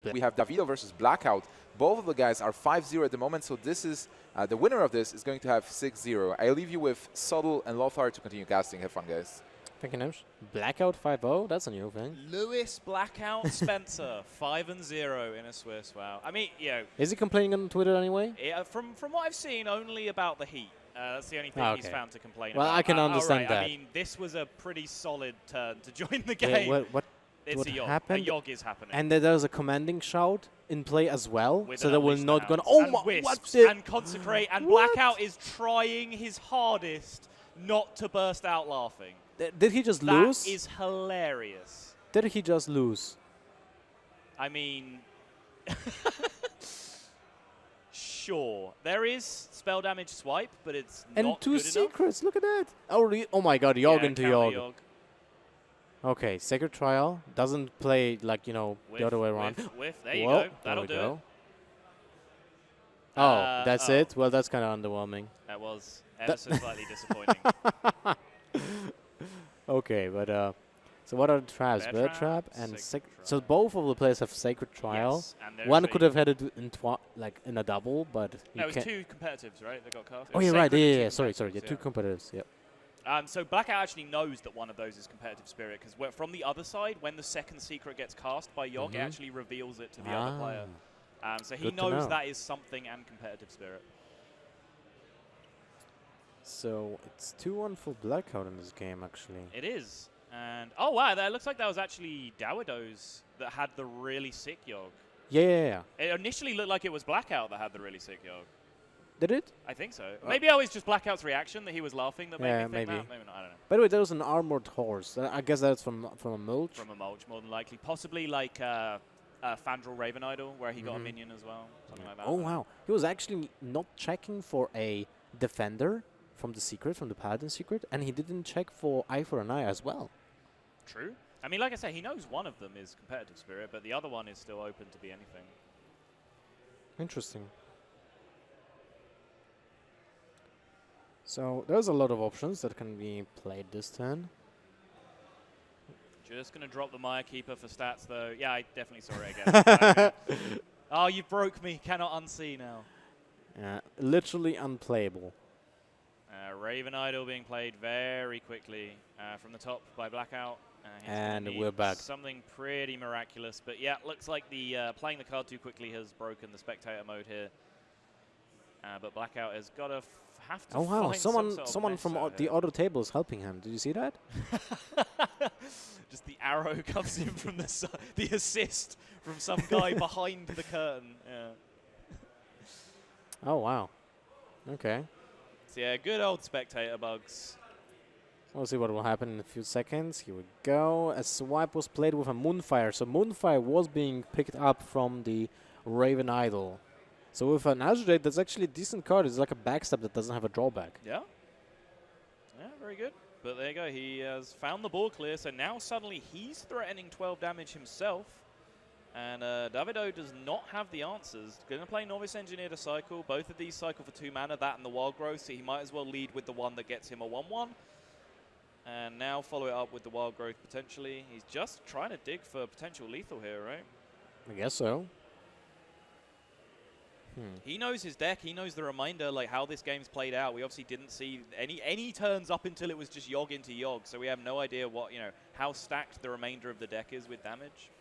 We have Dawido versus Blackout. Both of the guys are 5-0 at the moment, so this is the winner of this is going to have 6-0. I leave you with Subtle and Lothar to continue casting. Have fun, guys. Thank you, Nims. Blackout 5-0, that's a new thing. Lewis Blackout Spencer, 5-0 in a Swiss. Wow. I mean, you know. Is he complaining on Twitter anyway? Yeah, from what I've seen, only about the heat. That's the only thing he's found to complain about. Well, I can understand that. I mean, this was a pretty solid turn to join the game. Yeah, what happened? A Yogg is happening. And then there's a commanding shout in play as well, With so that will not go. Oh my! And Consecrate, and Blackout is trying his hardest not to burst out laughing. Did he just lose? That is hilarious. Did he just lose? I mean, sure. There is spell damage swipe, but it's not and two good secrets. Look at that. Oh my God! Yogg into Yogg. Okay, Sacred Trial doesn't play like, you know, the other way around. Whiff. There you go. That'll do it. Oh, that's it? Well, that's kind of underwhelming. That was ever so slightly disappointing. Okay, but so what are the traps? Bear Trap and so both of the players have Sacred Trial. Yes, one could have had it in in a double, but no, it was two competitives, right? That got cast. Oh, yeah, right. Yeah. Sorry. Yeah, two competitives. Yep. So Blackout actually knows that one of those is competitive spirit, because from the other side, when the second secret gets cast by Yogg, it actually reveals it to the other player. So he knows that is something and competitive spirit. So it's 2-1 for Blackout in this game, actually. It is. And oh wow, that looks like that was actually Dawido's that had the really sick Yogg. Yeah. It initially looked like it was Blackout that had the really sick Yogg. Did it? I think so. Maybe it was just Blackout's reaction that he was laughing that made me think that. Maybe not. I don't know. By the way, there was an armored horse. I guess that's from a mulch. From a mulch, more than likely. Possibly like Fandral Raven Idol, where he got a minion as well. Something like that. Oh, wow. He was actually not checking for a defender from the secret, from the Paladin secret, and he didn't check for Eye for an Eye as well. True. I mean, like I said, he knows one of them is competitive spirit, but the other one is still open to be anything. Interesting. So there's a lot of options that can be played this turn. Just going to drop the Maya Keeper for stats, though. Yeah, I definitely saw it again. Oh, you broke me. Cannot unsee now. Yeah, literally unplayable. Raven Idol being played very quickly from the top by Blackout. And we're back. Something pretty miraculous. But yeah, looks like the playing the card too quickly has broken the spectator mode here. But Blackout has got to have to. Oh wow! Find someone from the other table is helping him. Did you see that? Just the arrow comes in from the assist from some guy behind the curtain. Yeah. Oh wow! Okay. So yeah, good old spectator bugs. We'll see what will happen in a few seconds. Here we go. A swipe was played with a Moonfire. So Moonfire was being picked up from the Raven Idol. So with an Azure, that's actually a decent card. It's like a backstab that doesn't have a drawback. Yeah. Yeah, very good. But there you go. He has found the ball clear. So now suddenly he's threatening 12 damage himself. And Dawido does not have the answers. Going to play Novice Engineer to cycle. Both of these cycle for 2 mana, that and the Wild Growth. So he might as well lead with the one that gets him a 1-1. And now follow it up with the Wild Growth potentially. He's just trying to dig for potential lethal here, right? I guess so. He knows his deck. He knows the reminder, like how this game's played out. We obviously didn't see any turns up until it was just Yogg into Yogg. So we have no idea what, you know, how stacked the remainder of the deck is with damage.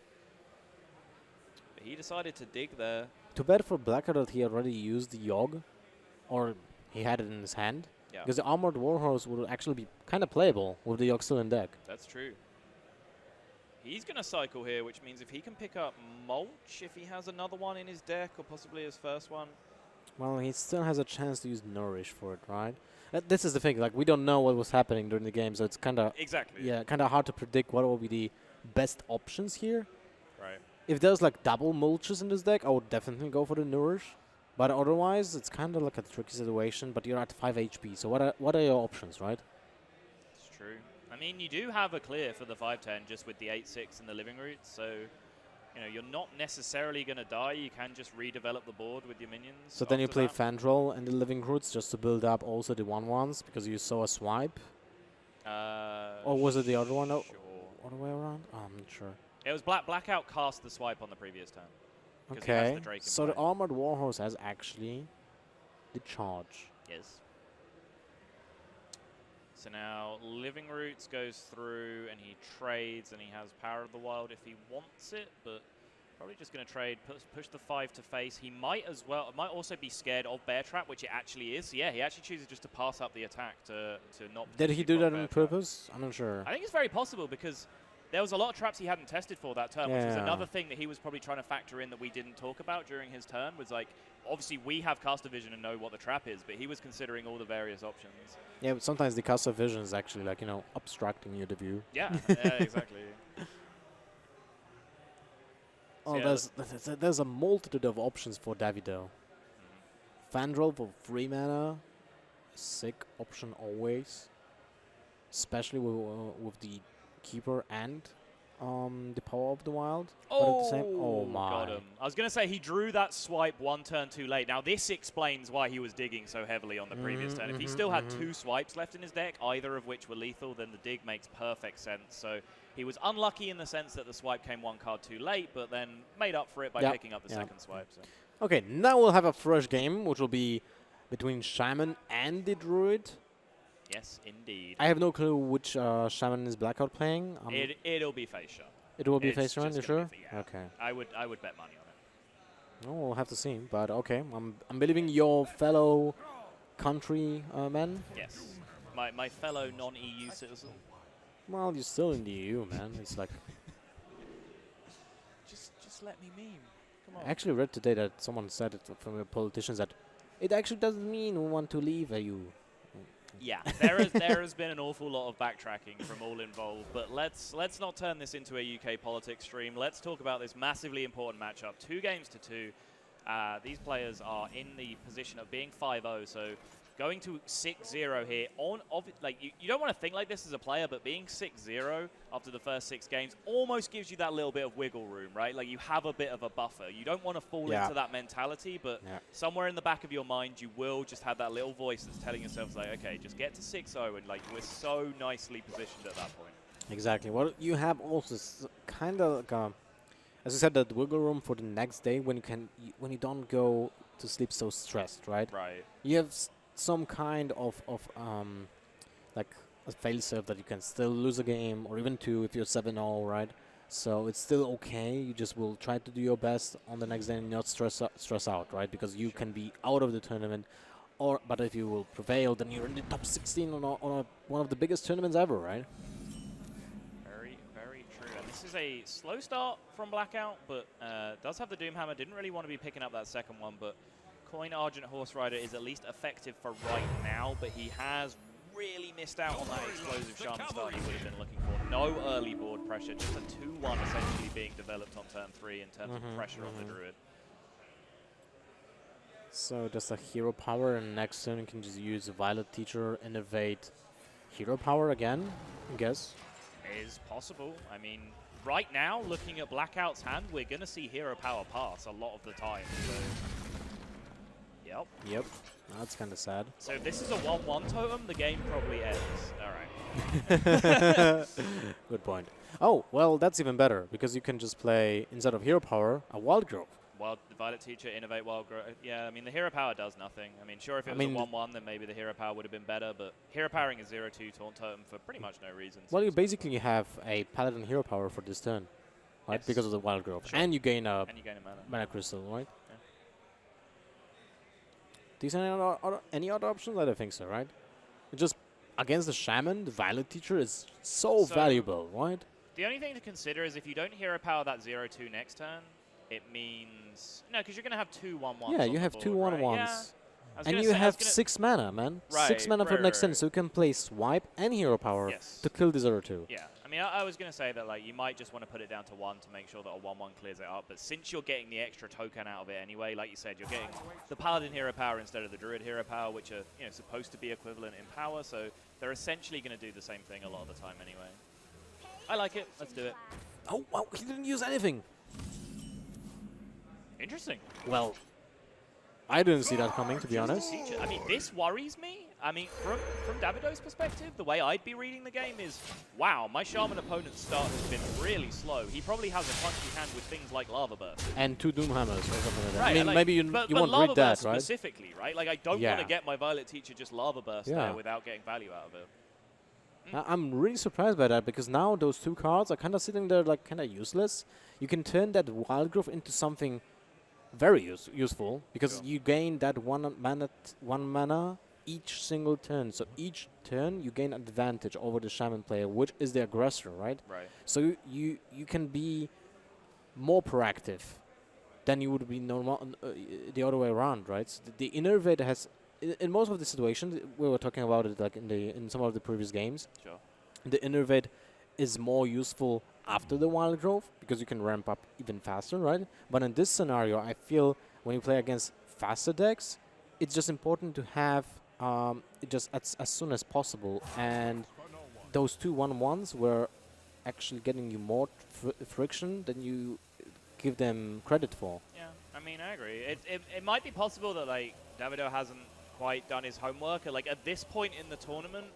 But he decided to dig there. Too bad for Blackout that he already used the Yogg, or he had it in his hand. Yeah. Because the Armored Warhorse would actually be kind of playable with the Yogg still in deck. That's true. He's going to cycle here, which means if he can pick up Mulch, if he has another one in his deck, or possibly his first one. Well, he still has a chance to use Nourish for it, right? This is the thing, like, we don't know what was happening during the game, so it's kind of... Exactly. Yeah, kind of hard to predict what will be the best options here. Right. If there's, like, double Mulches in this deck, I would definitely go for the Nourish. But otherwise, it's kind of like a tricky situation, but you're at 5 HP, so what are your options, right? It's true. I mean, you do have a clear for the 5/10 just with the 8/6 and the living roots, so you know you're not necessarily going to die. You can just redevelop the board with your minions. So then you play Fandral and the living roots just to build up also the 1/1s because you saw a swipe. Or was it the other one? Sure. Other way around? Oh, I'm not sure. It was Blackout cast the swipe on the previous turn. because he has Okay, the Drake in so the play. Armored Warhorse has actually the charge. Yes. So now Living Roots goes through and he trades and he has Power of the Wild if he wants it, but probably just going to trade, push the 5 to face. He might as well, might also be scared of Bear Trap, which it actually is. So yeah, he actually chooses just to pass up the attack to not. Did he potentially do block that on Bear Trap. purpose? I'm not sure. I think it's very possible because there was a lot of traps he hadn't tested for that turn, which was Yeah. another thing that he was probably trying to factor in that we didn't talk about during his turn. Was like, obviously we have caster vision and know what the trap is, but he was considering all the various options. Yeah, but sometimes the caster vision is actually like, you know, obstructing you the view. Yeah, yeah, exactly. Oh, Yeah, there's a multitude of options for Dawido. Fandral for 3 mana, sick option always, especially with the Keeper and the Power of the Wild. But at the same, oh my! Got him. I was going to say he drew that swipe one turn too late. Now this explains why he was digging so heavily on the previous turn. If he still had 2 swipes left in his deck, either of which were lethal, then the dig makes perfect sense. So he was unlucky in the sense that the swipe came 1 card too late, but then made up for it by picking up the second swipe. So. Okay, now we'll have a fresh game, which will be between Shaman and the Druid. Yes, indeed. I have no clue which Shaman is Blackout playing. It'll be face shot. It will be It's face Shaman, you just gonna sure? be yeah. Okay. I would bet money on it. Oh, we'll have to see. But okay, I'm believing your fellow country men. Yes. My fellow non-EU citizen. Well, you're still in the EU, man. It's like Just let me meme. Come on. I actually read today that someone said it from the politicians that it actually doesn't mean we want to leave EU. Yeah, there has been an awful lot of backtracking from all involved, but let's not turn this into a UK politics stream. Let's talk about this massively important matchup. 2 games to 2. These players are in the position of being 5-0, so going to 6-0 here you don't want to think like this as a player, but being 6-0 after the first 6 games almost gives you that little bit of wiggle room, right? Like you have a bit of a buffer. You don't want to fall into that mentality, but somewhere in the back of your mind, you will just have that little voice that's telling yourself like, okay, just get to 6-0, and like we're so nicely positioned at that point. Exactly. What you have also is kind of like as I said, that wiggle room for the next day when you don't go to sleep so stressed, right? Right. You have some kind of like a failsafe that you can still lose a game or even 2 if you're 7-0, right? So it's still okay. You just will try to do your best on the next day and not stress out, right? Because you can be out of the tournament, but if you will prevail, then you're in the top 16 on one of the biggest tournaments ever, right? Very, very true. And this is a slow start from Blackout, but does have the Doomhammer. Didn't really want to be picking up that second one, but Coin Argent Horse Rider is at least effective for right now, but he has really missed out on that explosive Shaman start he would have been looking for. No early board pressure, just a 2-1 essentially being developed on turn 3 in terms of pressure on the Druid. So just a hero power, and next turn you can just use Violet Teacher, innovate hero power again, I guess. Is possible. I mean, right now, looking at Blackout's hand, we're going to see hero power pass a lot of the time. So. Yep. That's kind of sad. So if this is a 1-1 totem, the game probably ends. All right. Good point. Oh, well, that's even better, because you can just play, instead of hero power, a Wild Growth. Violet Teacher, innovate Wild Growth. Yeah, I mean, the hero power does nothing. I mean, sure, if it was a 1-1, then maybe the hero power would have been better, but hero powering a 0-2 taunt totem for pretty much no reason. Well, you basically have a Paladin hero power for this turn, right? Yes. Because of the Wild Growth. Sure. And you gain a mana. crystal, right? Yeah. Do you see any other options? I don't think so, right? Just against the Shaman, the Violet Teacher is so valuable, right? The only thing to consider is if you don't hero power that 0-2 next turn, it means... No, because you're going to have 2 1-1s. Yeah, you have 2 1-1s. Right? Yeah. And you have 6 mana, man. Right, 6 mana for the next turn, so you can play Swipe and Hero Power to kill the 0-2. Yeah, I mean, I was going to say that like you might just want to put it down to 1 to make sure that a 1-1 clears it up, but since you're getting the extra token out of it anyway, like you said, you're getting the Paladin hero power instead of the Druid hero power, which are supposed to be equivalent in power, so they're essentially going to do the same thing a lot of the time anyway. I like it. Let's do it. Oh, wow, he didn't use anything. Interesting. Well, I didn't see that coming, to be honest. I mean, this worries me. I mean, from Dawido's perspective, the way I'd be reading the game is, wow, my Shaman opponent's start has been really slow. He probably has a clunky hand with things like Lava Burst. And 2 Doom Hammers or something like that. Right, I mean, like, maybe you won't Lava read that, Burst right? specifically, right? Like, I don't want to get my Violet Teacher just Lava Burst there without getting value out of it. I'm really surprised by that, because now those 2 cards are kind of sitting there like kind of useless. You can turn that Wild Growth into something very useful, because you gain that one mana each single turn. So each turn you gain advantage over the Shaman player, which is the aggressor, right? Right. So you can be more proactive than you would be normal the other way around, right? So the Innervator has, in most of the situations, we were talking about it like in some of the previous games. Sure. The Innervate is more useful after the Wild Growth, because you can ramp up even faster, right? But in this scenario, I feel when you play against faster decks, it's just important to have it just as soon as possible. And those 2 1/1s were actually getting you more friction than you give them credit for. Yeah, I mean, I agree. It might be possible that, like, Dawido hasn't quite done his homework. Like, at this point in the tournament,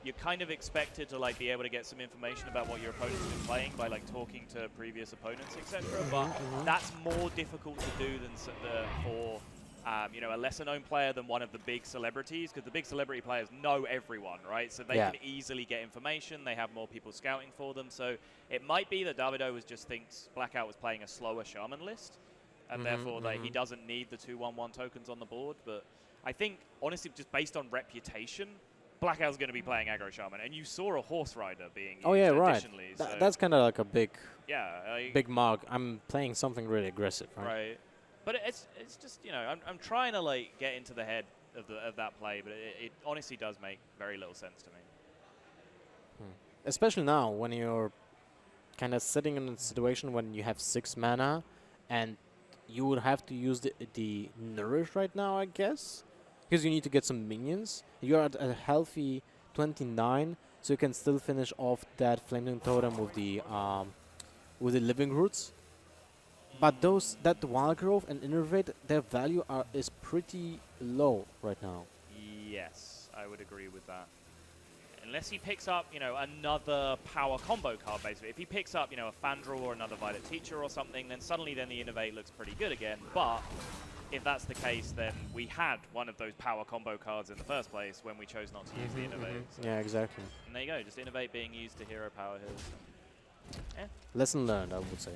you're kind of expected to, like, be able to get some information about what your opponent's been playing by, like, talking to previous opponents, etc. But that's more difficult to do than for you know, a lesser-known player than one of the big celebrities, because the big celebrity players know everyone, right? So they can easily get information. They have more people scouting for them. So it might be that Dawido just thinks Blackout was playing a slower Shaman list, and therefore like, he doesn't need the 2/1/1 tokens on the board. But I think, honestly, just based on reputation, Blackout's going to be playing aggro Shaman, and you saw a Horse Rider being used additionally. So That's kind of like a big, like, big mark. I'm playing something really aggressive, right? Right. But it's just, you know, I'm trying to, like, get into the head of that play, but it honestly does make very little sense to me. Especially now when you're kind of sitting in a situation when you have 6 mana, and you would have to use the Nourish right now, I guess, because you need to get some minions. You're at a healthy 29, so you can still finish off that Flaming Totem with the Living Roots. But that Wild Growth and Innervate, their value is pretty low right now. Yes, I would agree with that. Unless he picks up, you know, another power combo card, basically. If he picks up, you know, a Fandral or another Violet Teacher or something, then suddenly the Innervate looks pretty good again. But if that's the case, then we had one of those power combo cards in the first place when we chose not to use the Innervate. So Yeah, exactly. and there you go, just Innervate being used to hero power his. Lesson learned, I would say.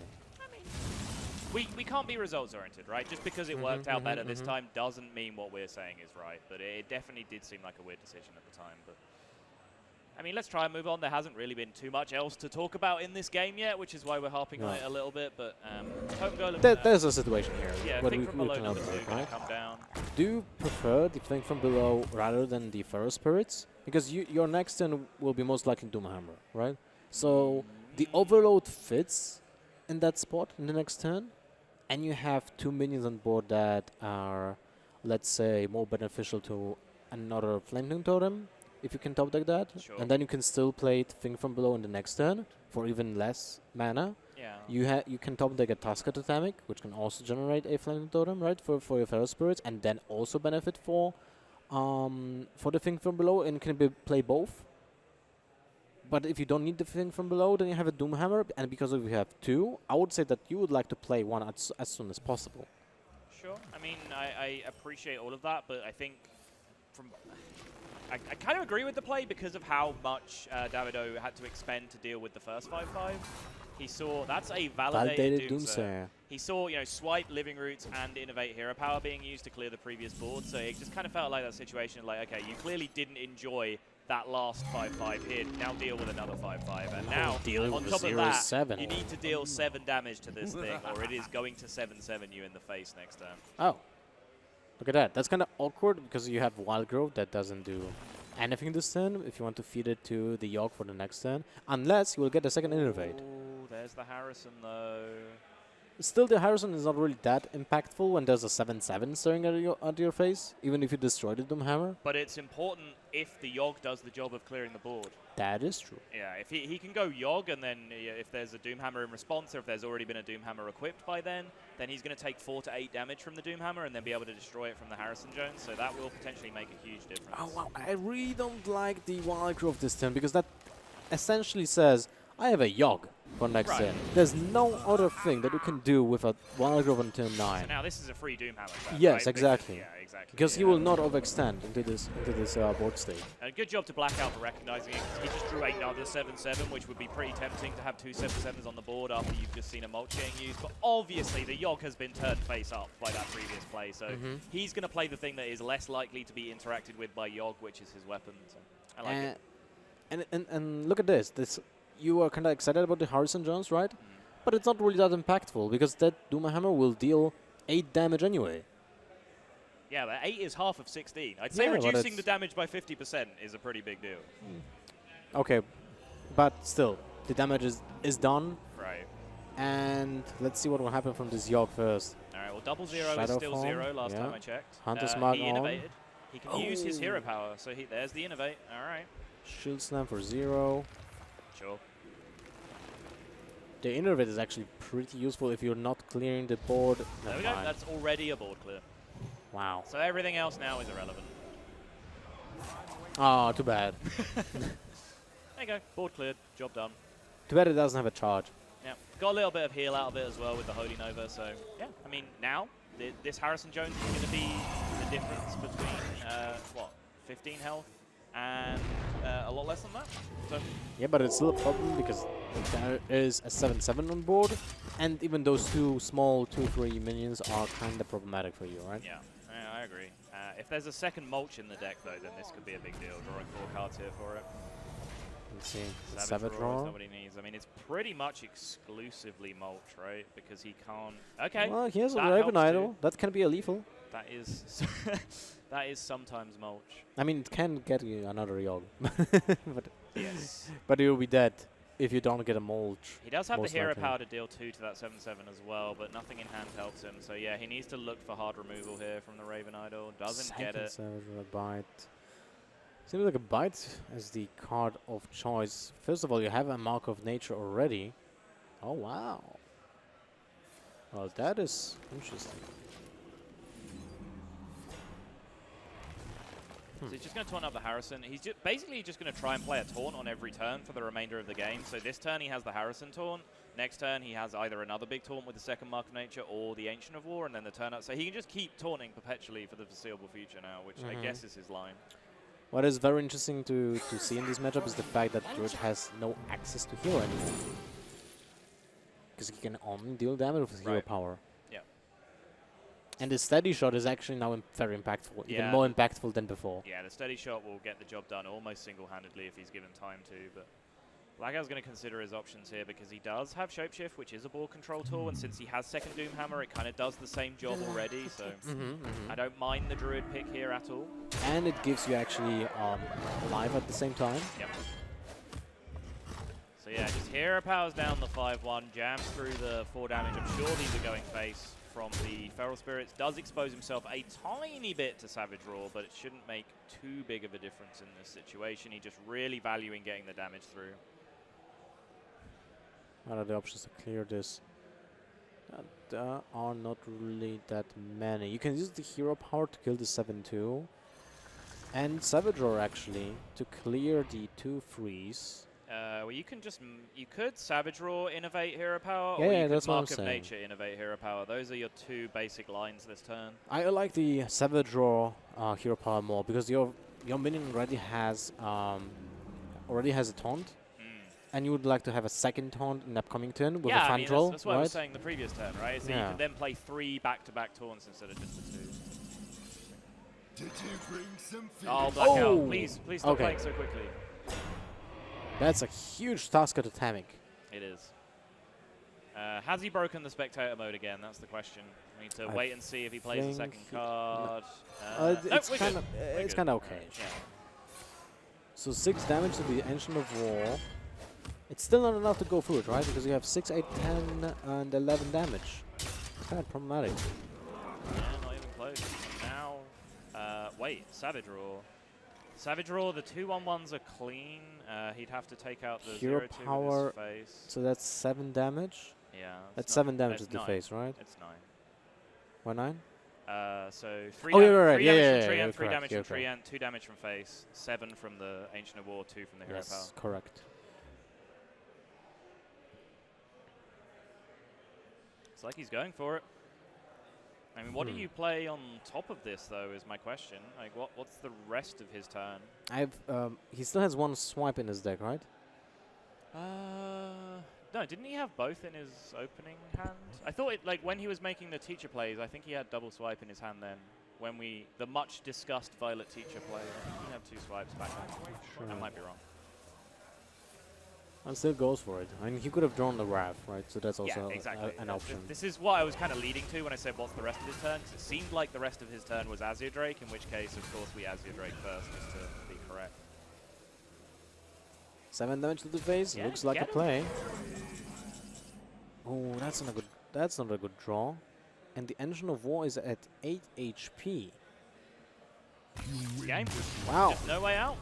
We can't be results-oriented, right? Just because it worked out better this time doesn't mean what we're saying is right. But it definitely did seem like a weird decision at the time. But I mean, let's try and move on. There hasn't really been too much else to talk about in this game yet, which is why we're harping on it a little bit. But Home Golem... There's a situation here. Yeah, what Think we from below can number 2 observe, going right? to come down. Do you prefer the Think from below rather than the Feral Spirits? Because your next turn will be most likely Doomhammer, right? So the Overload fits in that spot in the next turn, and you have 2 minions on board that are, let's say, more beneficial to another Flaming Totem, if you can top deck that. Sure. And then you can still play Think from below in the next turn for even less mana. Yeah. You can top deck a Tusker Totemic, which can also generate a Flaming Totem, right, for your Feral Spirits, and then also benefit for the Think from below, and can play both. But if you don't need the Thing from below, then you have a Doomhammer, and because you have 2, I would say that you would like to play one as soon as possible. Sure. I mean, I appreciate all of that, but I think I kind of agree with the play because of how much Dawido had to expend to deal with the first 5/5. He saw that's a validated Doomsayer. He saw, you know, Swipe, Living Roots, and Innovate Hero Power being used to clear the previous board. So it just kind of felt like that situation, like, okay, you clearly didn't enjoy that last 5/5 hit. Now deal with another 5/5, and now on top of that, you need to deal 7 damage to this thing, or it is going to 7/7 you in the face next turn. Oh, look at that. That's kind of awkward because you have Wild Growth that doesn't do anything this turn. If you want to feed it to the York for the next turn, unless you will get a second Innervate. Oh, there's the Harrison though. Still, the Harrison is not really that impactful when there's a 7-7 staring at your face, even if you destroy the Doomhammer. But it's important if the Yogg does the job of clearing the board. That is true. Yeah, if he can go Yogg, and then if there's a Doomhammer in response, or if there's already been a Doomhammer equipped by then he's going to take 4 to 8 damage from the Doomhammer and then be able to destroy it from the Harrison Jones. So that will potentially make a huge difference. Oh, wow. I really don't like the one aggro of this turn, because that essentially says, I have a Yogg for next turn. There's no other thing that you can do with a one aggro on turn 9. So now this is a free Doomhammer. Yes, right? exactly. Yeah, exactly. Because he will not overextend into this board state. Good job to Blackout for recognizing it. He just drew another 7-7, which would be pretty tempting to have 2 7-7s on the board after you've just seen a mulch getting used. But obviously, the Yogg has been turned face up by that previous play, so he's going to play the thing that is less likely to be interacted with by Yogg, which is his weapon. So I like it. And look at this. You are kind of excited about the Harrison Jones, right? But it's not really that impactful, because that Doomhammer will deal 8 damage anyway. Yeah, but 8 is half of 16. I'd say reducing the damage by 50% is a pretty big deal. Okay, but still, the damage is done. Right. And let's see what will happen from this Yogg first. All right, well, double 0 is still 0 last time I checked. Hunter's Mark he on. innovated. He can use his hero power, so there's the innovate. All right. Shield Slam for 0. Sure. The innovate is actually pretty useful if you're not clearing the board. There we go. That's already a board clear. Wow. So everything else now is irrelevant. Oh, too bad. There you go. Board cleared. Job done. Too bad it doesn't have a charge. Yeah. Got a little bit of heal out of it as well with the Holy Nova. So, yeah. I mean, now, this Harrison Jones is going to be the difference between, 15 health and a lot less than that. So yeah, but it's still a problem because there is a 7-7 on board, and even those 2 small 2-3 minions are kind of problematic for you, right? Yeah, I agree. If there's a second mulch in the deck, though, then this could be a big deal. Drawing 4 cards here for it. Let's see. Savage Savage Roar Roar. is nobody needs. I mean, it's pretty much exclusively mulch, right? Because he can't. Okay. Well, he has a that Raven helps Idol. too. That can be a lethal. That is that is sometimes mulch. I mean, it can get you another Yogg. but Yes. but you'll be dead if you don't get a mulch. He does have the most hero likely. power to deal 2 to that 7-7 as well, but nothing in hand helps him. So yeah, he needs to look for hard removal here from the Raven Idol. Doesn't get it. Savage Roar, bite. Seems like a bite is the card of choice. First of all, you have a Mark of Nature already. Oh wow. Well, that is interesting. So he's just going to taunt up the Harrison. He's basically just going to try and play a taunt on every turn for the remainder of the game. So this turn he has the Harrison taunt. Next turn he has either another big taunt with the second Mark of Nature or the Ancient of War, and then the turn up. So he can just keep taunting perpetually for the foreseeable future now, which I guess is his line. What is very interesting to see in this matchup is the fact that Druid has no access to hero anymore. Because he can only deal damage with his hero power. Yeah. And the steady shot is actually now very impactful, even more impactful than before. Yeah, the steady shot will get the job done almost single-handedly if he's given time to, but Blackout's going to consider his options here because he does have Shapeshift, which is a ball control tool, and since he has second Doomhammer, it kind of does the same job already, so I don't mind the Druid pick here at all. And it gives you actually life at the same time. Yep. So yeah, just hero powers down the 5-1, jams through the 4 damage. I'm sure these are going face from the Feral Spirits. Does expose himself a tiny bit to Savage Roar, but it shouldn't make too big of a difference in this situation. He's just really valuing getting the damage through. What are the options to clear this? There are not really that many. You can use the hero power to kill the 7-2. And Savage Roar actually to clear the 2 freeze. Well, you can just you could Savage Roar innovate hero power, Yeah, or you could that's what I'm Mark of saying. Nature innovate hero power. Those are your 2 basic lines this turn. I like the Savage Roar hero power more because your minion already has a taunt, and you would like to have a second taunt in the upcoming turn with a I fan mean, troll, that's what I was saying the previous turn, right? So you Yeah. could then play 3 back-to-back taunts instead of just the 2. Did you bring some fish? Oh, Blackout, Oh! please stop Okay. playing so quickly. That's a huge task at Atomic. It is. Has he broken the spectator mode again? That's the question. We need to I wait and see if he plays a think second he- card. It's we're kind good. of We're it's good. kind of okay. Yeah. So 6 damage to the Ancient of War. It's still not enough to go through it, right? Because you have 6, 8, 10, and 11 damage. that problematic. Yeah, not even close. Now, wait, Savage Roar. Savage Roar, the 2-1-1s are clean. He'd have to take out the Hero 0-2 power, with his face. So that's 7 damage. Yeah. That's 7 damage that's to the 9. face, right? It's 9. Why 9? So 3 Oh, you're right. 3 Yeah, damage yeah, from yeah, tree you're end, 3 correct, damage you're from tree correct. end, 2 damage from face, 7 from the Ancient of War, 2 from the hero power. Yes, correct. It's like he's going for it. I mean, what do you play on top of this, though, is my question. Like, what's the rest of his turn? He still has 1 swipe in his deck, right? No, didn't he have both in his opening hand? I thought it, like, when he was making the teacher plays, I think he had double swipe in his hand then. When the much discussed Violet teacher play, I think he had 2 swipes back then. Sure. I might be wrong. And still goes for it. I mean, he could have drawn the Wrath, right? So that's also Yeah, exactly. an option. This is what I was kind of leading to when I said what's the rest of his turn. 'Cause it seemed like the rest of his turn was Azure Drake, in which case, of course, we Azure Drake first, just to be correct. 7 damage to the face. Yeah, Looks like a get him. play. Oh, that's not a good. That's not a good draw. And the Engine of War is at 8 HP. Game. Wow. Just no way out.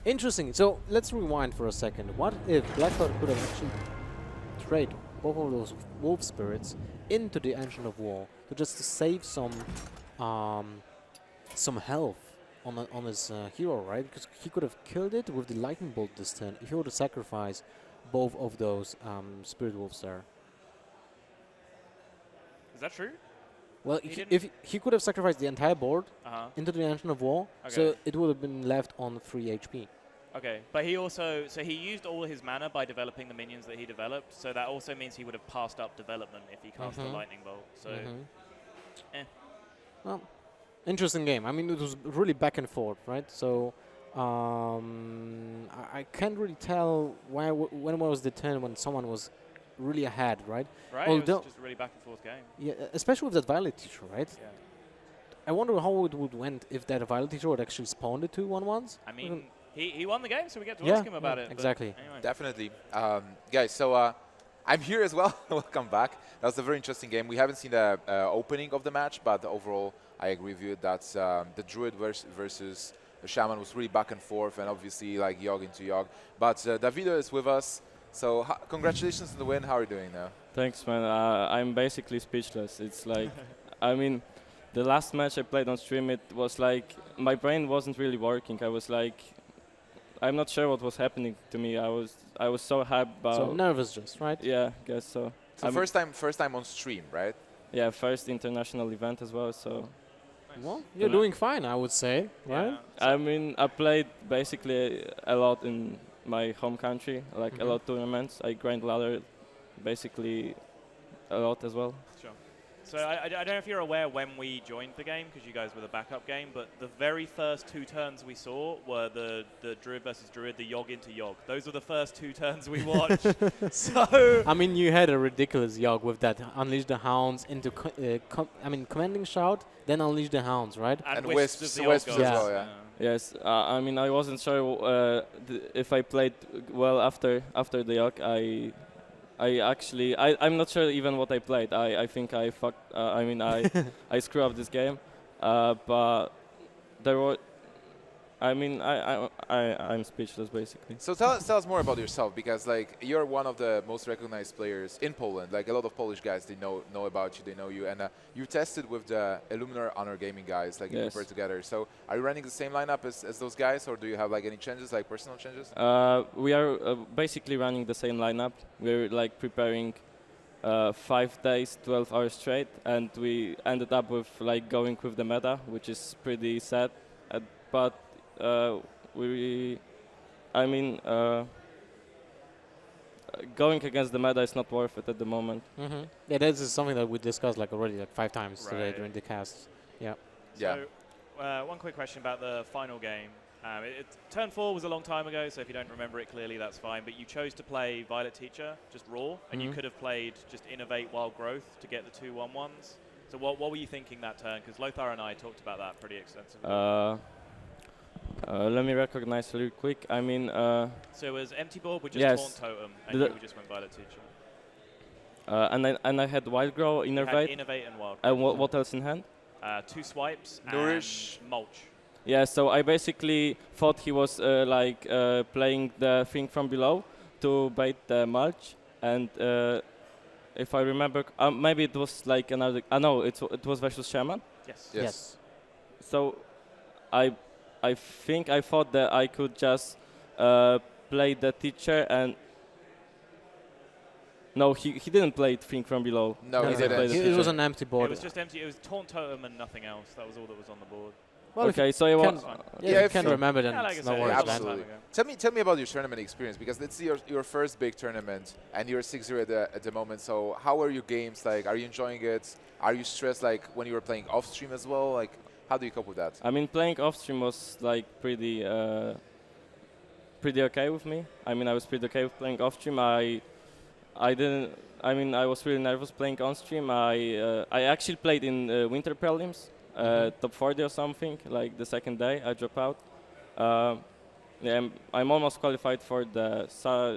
Interesting. So let's rewind for a second. What if Blackout could have actually traded both of those Wolf Spirits into the Engine of War to just to save some health on his hero, right? Because he could have killed it with the Lightning Bolt this turn if he would have sacrificed both of those Spirit Wolves there. Is that true? Well, He if he could have sacrificed the entire board Uh-huh. into the Engine of War, so Okay. it would have been left on 3 HP. Okay, but he also, so he used all his mana by developing the minions that he developed, so that also means he would have passed up development if he cast the Lightning Bolt, so, Well, interesting game. I mean, it was really back and forth, right? So I can't really tell when was the turn when someone was really ahead, right? right, Although- it was just a really back and forth game. Yeah, especially with that Violet Teacher, right? Yeah. I wonder how it would went if that Violet Teacher would actually spawn the 2/1/1s. I mean, he won the game, so we get to Yeah, ask him about it. but exactly. Anyway. Definitely. Guys, so I'm here as well. Welcome back. That was a very interesting game. We haven't seen the opening of the match, but overall, I agree with you that the Druid versus the Shaman was really back and forth, and obviously like Yogg into Yogg. But Dawido is with us. So congratulations on the win. How are you doing now? Thanks, man. I'm basically speechless. It's like, I mean, the last match I played on stream, it was like, my brain wasn't really working. I was like, I'm not sure what was happening to me. I was so hyped about. So nervous, just right? Yeah, guess so. So first time on stream, right? Yeah, first international event as well. So Well, you're doing fine, I would say, right? Yeah. I mean, I played basically a lot in my home country, like a lot of tournaments. I grind ladder basically a lot as well. Sure. So I don't know if you're aware when we joined the game, because you guys were the backup game, but the very first 2 turns we saw were the Druid versus Druid, the Yogg into Yogg. Those were the first 2 turns we watched. So I mean, you had a ridiculous Yogg with that Unleash the Hounds into, Commanding Shout, then Unleash the Hounds, right? And Wisps Wisps- of the Wisps old as gods. well, yeah. Yes, I mean, I wasn't sure if I played well after the Yogg. I'm not sure even what I played. I think I fucked. I screwed up this game. But there were. I mean, I'm speechless basically. So tell us more about yourself, because like you're one of the most recognized players in Poland. Like a lot of Polish guys, they know about you, they know you, and you tested with the Illuminar Honor Gaming guys, like you Yes. prepared together. So are you running the same lineup as those guys, or do you have like any changes, like personal changes? We are basically running the same lineup. We're like preparing 5 days, 12 hours straight, and we ended up with like going with the meta, which is pretty sad. But going against the meta is not worth it at the moment. Yeah, that is something that we discussed like already like 5 times today Right. during the cast. Yeah. Yeah. So, one quick question about the final game. Turn 4 was a long time ago, so if you don't remember it clearly, that's fine. But you chose to play Violet Teacher, just raw, and you could have played just Innovate Wild Growth to get the 2/1/1s. So what were you thinking that turn? Because Lothar and I talked about that pretty extensively. Let me recognize really quick. I mean, so it was Empty Board with just yes. Taunt Totem, and The- you just went Violet Teacher. And I had Wild Grow, Had Innervate, Innovate and Wild. and what else in hand? 2 swipes Nourish. and mulch. Yeah, so I basically thought he was playing the thing from below to bait the mulch, and if I remember, maybe it was like another. No, it was versus Shaman. Yes. Yes. So I think I thought that I could just play the teacher and. No, he didn't play thing from below. No, he He didn't. played the It was teacher. an empty board. It was just empty. It was Taunt Totem and nothing else. That was all that was on the board. Well, Okay, so it can- was. Yeah, Yeah, if you if can you- remember, then Yeah, like I it's no said, worries, yeah, man. absolutely. Time Tell me about your tournament experience, because it's your first big tournament and you're 6-0 at the moment. So how are your games? Like, are you enjoying it? Are you stressed like when you were playing off stream as well? Like, how do you cope with that? I mean, playing off stream was like pretty okay with me. I mean, I was pretty okay with playing off stream. I didn't. I mean, I was really nervous playing on stream. I actually played in winter prelims, top 40 or something. Like the second day, I dropped out. Yeah, I'm almost qualified for the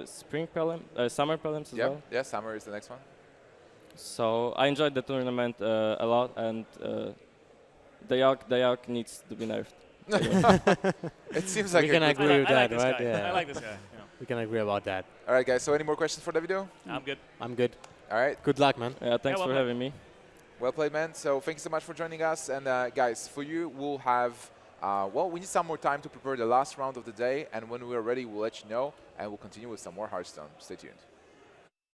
spring prelim, summer prelims as Yeah, well. yeah. Summer is the next one. So I enjoyed the tournament a lot, and the Yawk needs to be nerfed. It seems like We a can good agree plan. with I like that, this right? guy. Yeah. I like this guy. We can agree about that. All right, guys. So any more questions for Dawido? I'm good. I'm good. All right. Good luck, man. Yeah, thanks well for played. having me. Well played, man. So thank you so much for joining us. And guys, for you, we'll have, well, we need some more time to prepare the last round of the day. And when we're ready, we'll let you know. And we'll continue with some more Hearthstone. Stay tuned.